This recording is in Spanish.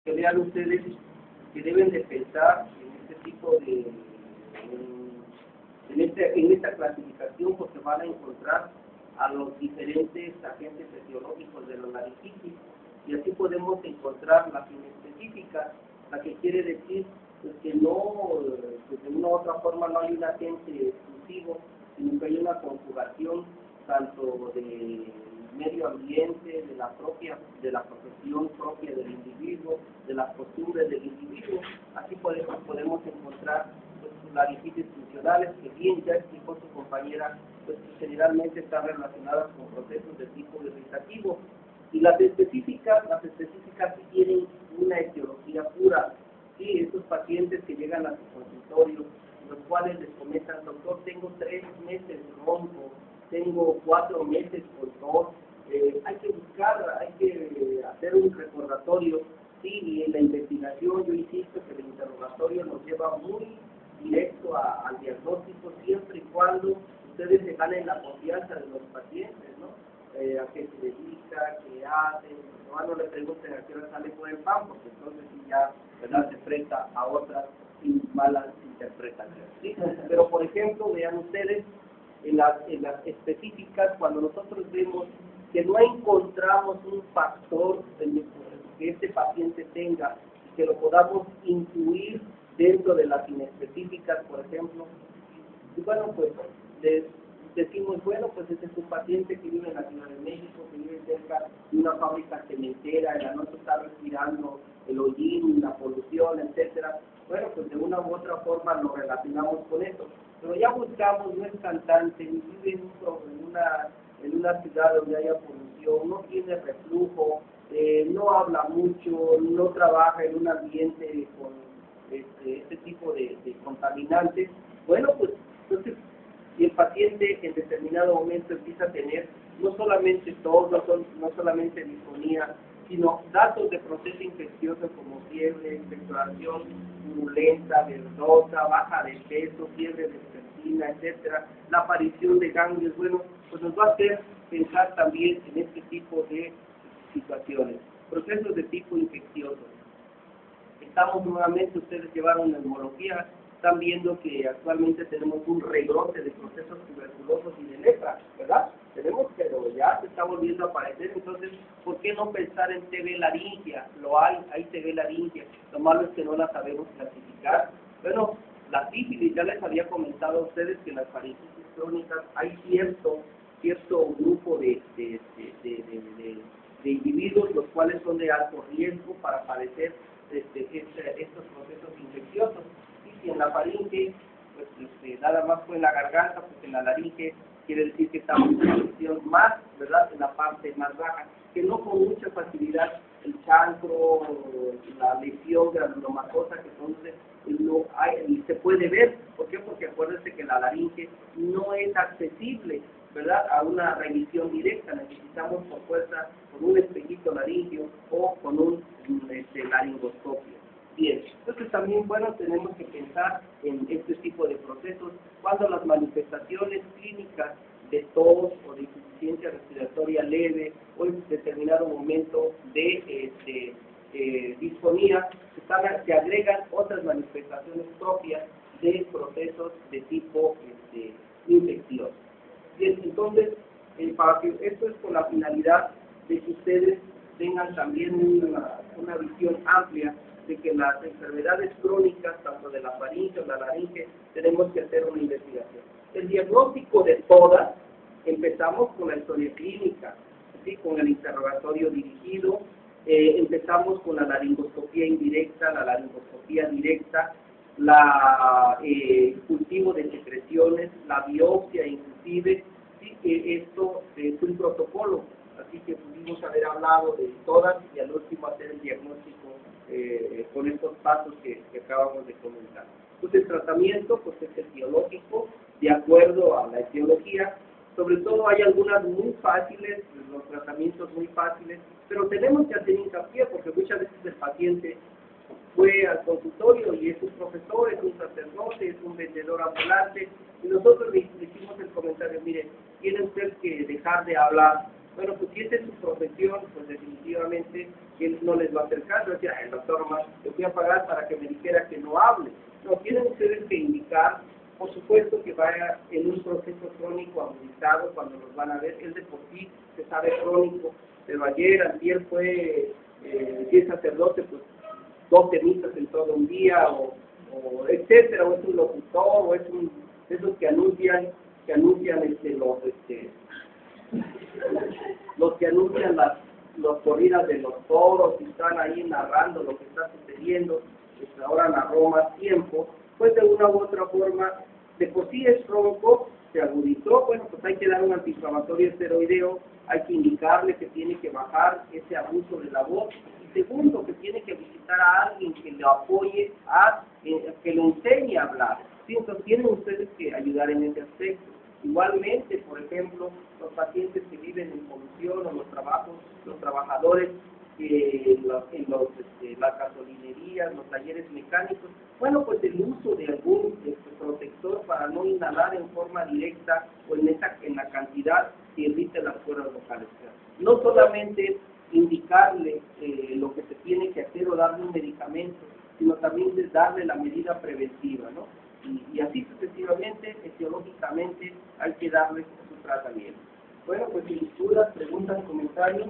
que vean ustedes que deben de pensar en este tipo de, en esta clasificación, porque van a encontrar a los diferentes agentes etiológicos de la laringitis, y así podemos encontrar la inespecífica, la que quiere decir pues, que no, pues, de una u otra forma no hay un agente exclusivo, sino que hay una conjugación tanto de medio ambiente, de la profesión propia del individuo, de las costumbres del individuo. Así podemos encontrar pues, laringitis funcionales, que bien ya explicó su compañera, pues que generalmente están relacionadas con procesos de tipo irritativo. Y las específicas sí tienen una etiología pura. Sí, estos pacientes que llegan a su consultorio, los cuales les comentan, doctor, tengo 3 meses ronco, tengo 4 meses con tos, hay que buscar, hay que hacer un recordatorio, sí, y en la investigación yo insisto que el interrogatorio nos lleva muy directo al diagnóstico, siempre y cuando ustedes se ganen la confianza de los pacientes, ¿no? A qué se dedica, qué hace, no le pregunten a qué hora sale con el pan, porque entonces sí ya, ¿verdad?, se enfrenta a otras malas interpretaciones, ¿sí? Pero por ejemplo, vean ustedes, en las específicas, cuando nosotros vemos que no encontramos un factor que este paciente tenga y que lo podamos incluir dentro de las inespecíficas, por ejemplo, y bueno, pues les decimos, bueno, pues este es un paciente que vive en la Ciudad de México, que vive cerca de una fábrica cementera, en la noche está respirando el hollín, la polución, etcétera. Bueno, pues de una u otra forma lo relacionamos con eso. Pero ya buscamos, no es cantante, ni vive en una ciudad donde haya polución, no tiene reflujo, no habla mucho, no trabaja en un ambiente con este tipo de contaminantes. Bueno, pues entonces, si el paciente en determinado momento empieza a tener no solamente tos, no solamente disfonía, sino datos de proceso infeccioso como fiebre, expectoración purulenta, verdosa, baja de peso, fiebre vespertina, etcétera, la aparición de ganglios, bueno, pues nos va a hacer pensar también en este tipo de situaciones. Procesos de tipo infeccioso. Estamos nuevamente, ustedes llevaron neumología, están viendo que actualmente tenemos un rebrote de procesos tuberculosos y de lepra, ¿verdad? Tenemos, pero ya se está volviendo a aparecer, entonces, ¿por qué no pensar en TB laringia? Lo hay TB laringia, lo malo es que no la sabemos clasificar. Bueno, la sífilis, ya les había comentado a ustedes que en las faringitis crónicas hay cierto grupo de individuos los cuales son de alto riesgo para padecer estos procesos infecciosos. Y si en la faringe, pues nada más fue en la garganta, pues en la laringe quiere decir que estamos en una posición más, ¿verdad?, en la parte más baja, que no con mucha facilidad el chancro, la lesión granulomatosa que produce, no hay, se puede ver. ¿Por qué? Porque acuérdense que la laringe no es accesible, ¿verdad?, a una revisión directa. Necesitamos por fuerza con un espejito laringio o con un laringoscopio. Bien, entonces también, bueno, tenemos que pensar en este tipo de procesos cuando las manifestaciones clínicas de tos o de insuficiencia respiratoria leve o en determinado momento de disfonía, se agregan otras manifestaciones propias de procesos de tipo infeccioso. Bien, entonces, para que esto es con la finalidad de que ustedes tengan también una visión amplia de que las enfermedades crónicas, tanto de la faringe o la laringe, tenemos que hacer una investigación. El diagnóstico de todas, empezamos con la historia clínica, ¿sí?, con el interrogatorio dirigido, empezamos con la laringoscopía indirecta, la laringoscopía directa, cultivo de secreciones, la biopsia inclusive, sí, que esto es un protocolo, así que pudimos haber hablado de todas y al último hacer el diagnóstico con estos pasos que acabamos de comentar. Entonces el tratamiento pues es etiológico, de acuerdo a la etiología. Sobre todo hay algunas muy fáciles, los tratamientos muy fáciles, pero tenemos que hacer hincapié porque muchas veces el paciente fue al consultorio y es un profesor, es un sacerdote, es un vendedor ambulante, y nosotros le hicimos el comentario, mire, tiene usted que dejar de hablar Bueno, pues si esa es su profesión, pues definitivamente él no les va a hacer caso. Decía, el doctor más, le voy a pagar para que me dijera que no hable. No, tienen ustedes que indicar, por supuesto que vaya en un proceso crónico agudizado cuando los van a ver. Él de por sí se sabe crónico, pero antier fue, si es sacerdote, pues 12 misas en todo un día, o etcétera, o es un locutor, o es un de esos que anuncian los que anuncian las corridas de los toros y están ahí narrando lo que está sucediendo. Pues ahora narró más tiempo, pues de una u otra forma, de por sí es ronco, se agudizó. Bueno, pues hay que dar un antiinflamatorio esteroideo, hay que indicarle que tiene que bajar ese abuso de la voz, y segundo, que tiene que visitar a alguien que le apoye, que le enseñe a hablar. Sí, entonces tienen ustedes que ayudar en ese aspecto. Igualmente, por ejemplo, los pacientes que viven en polución, o los trabajadores en las gasolinerías, los talleres mecánicos, bueno, pues el uso de algún protector para no inhalar en forma directa o en la cantidad que irrite las cuerdas vocales. No solamente indicarle lo que se tiene que hacer o darle un medicamento, sino también de darle la medida preventiva, ¿no? Y así sucesivamente, etiológicamente, hay que darle su tratamiento. Bueno, pues sin dudas, preguntas, comentarios.